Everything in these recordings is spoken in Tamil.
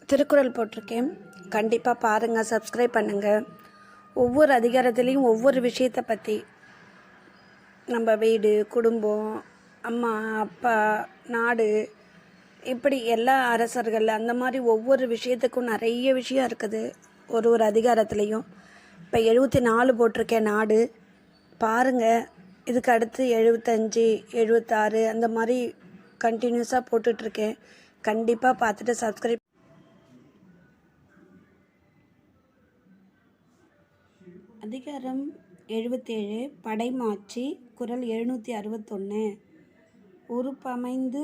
திருக்குறள் போட்டிருக்கேன். கண்டிப்பாக பாருங்கள், சப்ஸ்கிரைப் பண்ணுங்கள். ஒவ்வொரு அதிகாரத்துலேயும் ஒவ்வொரு விஷயத்தை பற்றி, நம்ம வீடு, குடும்பம், அம்மா, அப்பா, நாடு, இப்படி எல்லா அரசர்கள், அந்த மாதிரி ஒவ்வொரு விஷயத்துக்கும் நிறைய விஷயம் இருக்குது ஒரு அதிகாரத்துலேயும். இப்போ 74 போட்டிருக்கேன் நாடு. பாருங்கள். இதுக்கு அடுத்து 75, 76 அந்த மாதிரி கண்டினியூஸாக போட்டுட்ருக்கேன். கண்டிப்பாக பார்த்துட்டு சப்ஸ்கிரைப். அதிகாரம் 77 படைமாட்சி. குறள் 761. உறுப்பமைந்து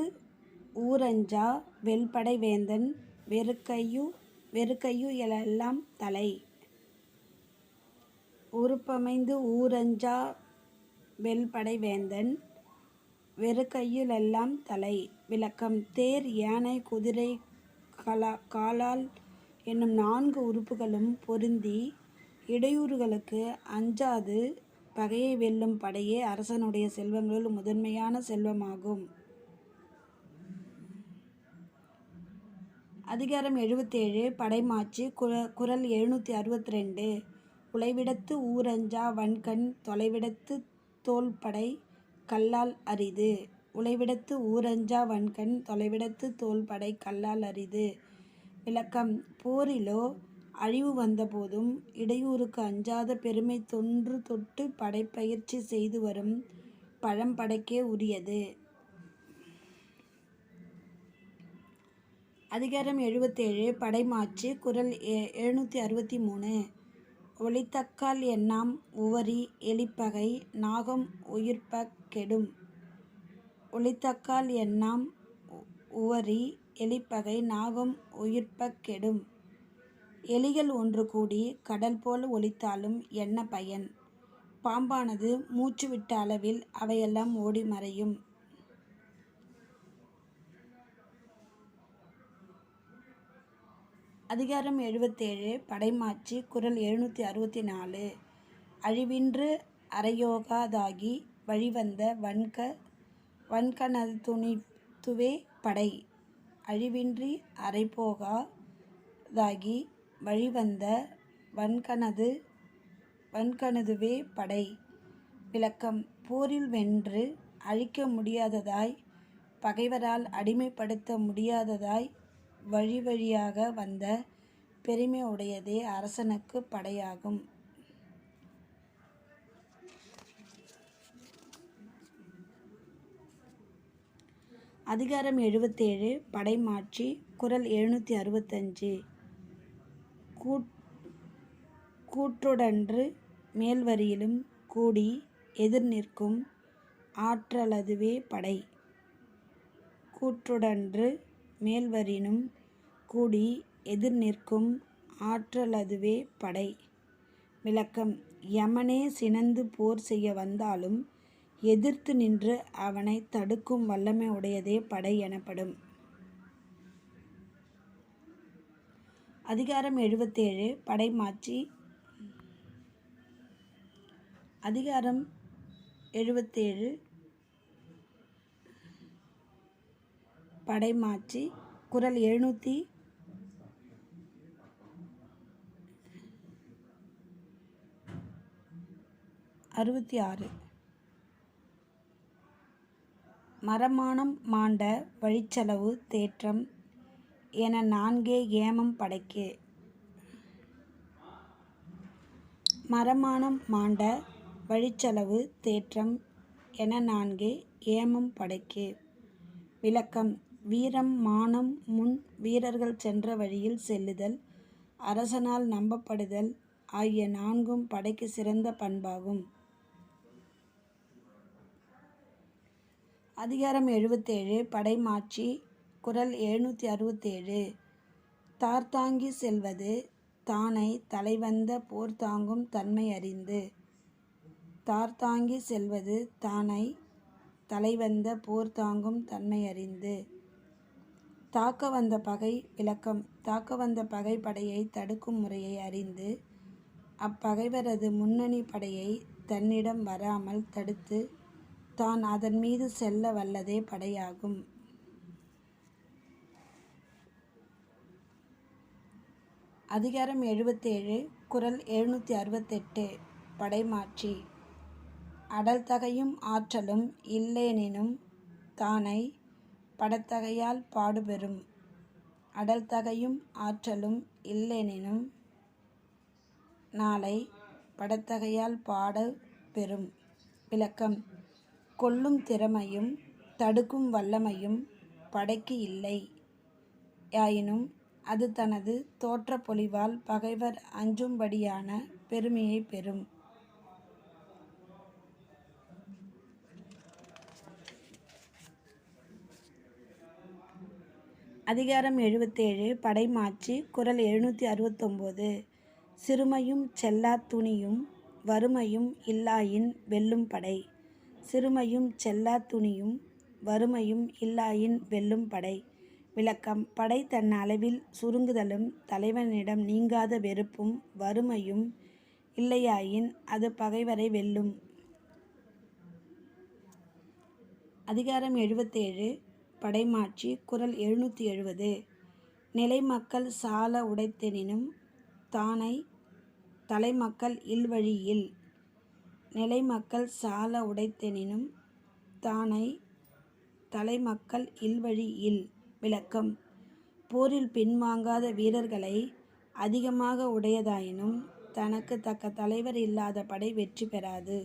ஊரஞ்சா வெல்படை வேந்தன் வெறுக்கையு எல்லாம் தலை. உறுப்பமைந்து ஊரஞ்சா வெல்படை வேந்தன் வெறுக்கையுளெல்லாம் தலை. விளக்கம். தேர், யானை, குதிரை, காலால் என்னும் 4 உறுப்புகளும் பொருந்தி இடையூறுகளுக்கு அஞ்சாது பகையை வெல்லும் படையே அரசனுடைய செல்வங்களுள் முதன்மையான செல்வமாகும். அதிகாரம் 77 படைமாட்சி. குறள் 762. உழைவிடத்து ஊரஞ்சா வன்கண் தொலைவிடத்து தோள்படை கல்லால் அரிது. உழைவிடத்து ஊரஞ்சா வன்கண் தொலைவிடத்து தோள்படை கல்லால் அரிது. விளக்கம். போரிலோ அழிவு வந்தபோதும் இடையூறுக்கு அஞ்சாத பெருமை தொன்று தொட்டு படைப்பயிற்சி செய்து வரும் பழம்படைக்கே உரியது. அதிகாரம் 77 படைமாட்சி. குறள் 763. ஒளித்தக்கால் என்னாம் உவரி எலிப்பகை நாகம் உயிர்ப்பக் கெடும். ஒளித்தக்கால் என்னாம் உவரி எலிப்பகை நாகம் உயிர்ப்பக் கெடும். எலிகள் ஒன்று கூடி கடல் போல ஒலித்தாலும் என்ன பயன்? பாம்பானது மூச்சு விட்ட அளவில் அவையெல்லாம் ஓடி மறையும். அதிகாரம் 77 படைமாட்சி. குறள் 764. அழிவின்று அரையோகாதாகி வழிவந்த வன்கணதுவே படை. அழிவின்றி அரைபோகாதாகி வழிவந்த வன்கணதுவே படை. விளக்கம். போரில் வென்று அழிக்க முடியாததாய், பகைவரால் அடிமைப்படுத்த முடியாததாய் வழி வழியாக வந்த பெருமை உடையதே அரசனுக்கு படையாகும். அதிகாரம் 77 படைமாட்சி. குறள் 765. கூற்றொடன்று மேல்வரியிலும் கூடி எதிர் நிற்கும் ஆற்றலதுவே படை. கூற்றொடன்று மேல்வரினும் கூடி எதிர் நிற்கும் ஆற்றலதுவே படை. விளக்கம். யமனே சினந்து போர் செய்ய வந்தாலும் எதிர்த்து நின்று அவனை தடுக்கும் வல்லமை உடையதே படை எனப்படும். அதிகாரம் 77 படைமாட்சி. அதிகாரம் 77 படைமாட்சி. குறள் 766. மரமானம் மாண்ட வழிச்செலவு தேற்றம் என 4 ஏமம் படைக்கு. மரமானம் மாண்ட வழிச்செலவு தேற்றம் என 4 ஏமம் படைக்கு. விளக்கம். வீரம், மானம், முன் வீரர்கள் சென்ற வழியில் செல்லுதல், அரசனால் நம்பப்படுதல் ஆகிய 4ம் படைக்கு சிறந்த பண்பாகும். அதிகாரம் 77 படைமாட்சி. குறள் 767. தார்தாங்கி செல்வது தானை தலைவந்த போர் தாங்கும் தன்மை அறிந்து. தார்தாங்கி செல்வது தானை தலைவந்த போர் தாங்கும் தன்மை அறிந்து. தாக்க வந்த பகை. விளக்கம். தாக்க வந்த பகை படையை தடுக்கும் முறையை அறிந்து அப்பகைவரது முன்னணி படையை தன்னிடம் வராமல் தடுத்து தான் அதன் மீது செல்ல வல்லதே படையாகும். அதிகாரம் 77 குறள் 768 படைமாட்சி. அடல்தகையும் ஆற்றலும் இல்லேனினும் தானை படத்தகையால் பாடுபெறும். அடல்தகையும் ஆற்றலும் இல்லேனினும் நாளை படத்தகையால் பாடு பெறும். விளக்கம்: கொல்லும் திறமையும் தடுக்கும் வல்லமையும் படைக்கு இல்லை யாயினும் அது தனது தோற்றப் பொலிவால் பகைவர் அஞ்சும்படியான பெருமையை பெறும். அதிகாரம் 77 படைமாட்சி. குறள் 769 சிறுமையும் செல்லாத் துணியும் வறுமையும் இல்லாயின் வெல்லும் படை. சிறுமையும் செல்லாத் துணியும் வறுமையும் இல்லாயின் வெல்லும் படை. விளக்கம்: படை தன் அளவில் சுருங்குதலும் தலைவனிடம் நீங்காத வெறுப்பும் வறுமையும் இல்லையாயின் அது பகைவரை வெல்லும். அதிகாரம் 77 படைமாட்சி. குறள் 770 நிலைமக்கள் சால உடைத்தெனினும் தானை தலைமக்கள் இல்வழியில். நிலைமக்கள் சால உடைத்தெனினும் தானை தலைமக்கள் இல்வழியில். விளக்கம்: போரில் பின்வாங்காத வீரர்களை அதிகமாக உடையதாயினும் தனக்கு தக்க தலைவர் இல்லாத படை வெற்றி பெறாது.